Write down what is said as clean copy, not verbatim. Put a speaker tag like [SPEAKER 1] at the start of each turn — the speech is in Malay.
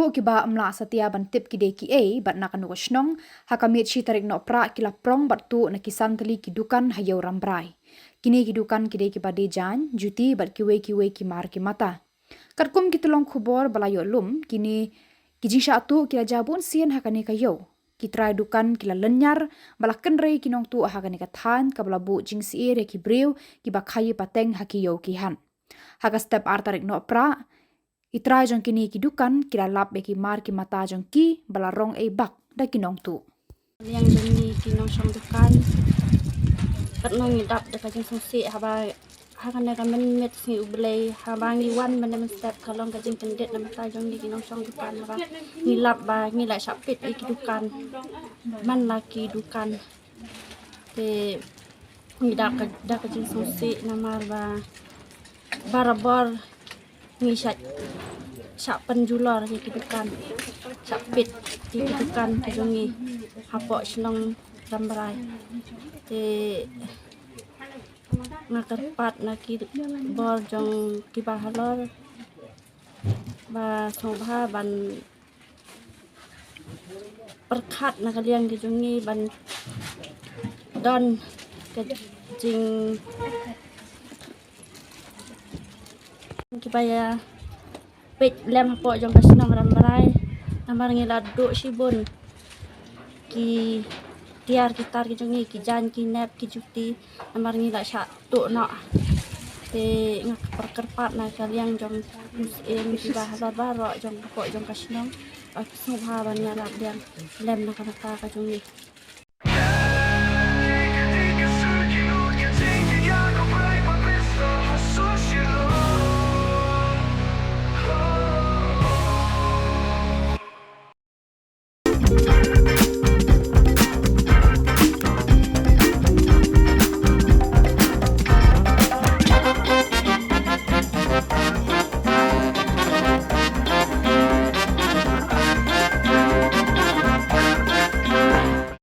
[SPEAKER 1] tu kiba amla satia ban tip kide kiei bat nak anu shnong hakamiet shi tarik Nohprah kila prong bat tu na kisan tylli ki Dukan Ïew Rambrai. Kine ki Dukan kide kiba de jain juti bat kiwei kimar ki mata. Katkum ki tyllong Khubor balayo lum kini ki Jingshah Tuh kila bunsien hakane kayo. Ki trai Dukan kila lyniar bala kynrei ki nongtuh hakane ka thain kabla bu jingsyier ki brew kiba khaye pateng hakiyo ki han. Haka step tarik Nohprah trai jong kini ki Dukan kila lap be ki mar ki mata jong ki bala rong bak da ki nongtuh.
[SPEAKER 2] Yang demi ki nong shong Dukan pat nong dap da ka jing songsi haba hakan da men miet si ublei haba ngi wan men step kalong ka jing tendet na mata jong ki nong shong Dukan haba ngi lap ba ngi la sapit ki Dukan man la ki Dukan te ngi da ka jing songsi na mar ba barabor ngi sak penjular ki Dukan sapit ki Dukan ki jongi hapok Ïew Rambrai te ngakerpat na ki bor jong kiba halor ba sobha ban perkhat na kalian ki jongi ban don ke jing kibaya pet lem hapok jong ka Ïew Rambrai namar ngi laduk shibun ki tiar ki tar ki jongi ki jain ki nep ki juti namar ngi la syak tuk nok te ngak perkerpat na kalian jong bunsien kiba halor barok jong hapok jong ka Ïew sobha ban nyarap diang lem na ka jongi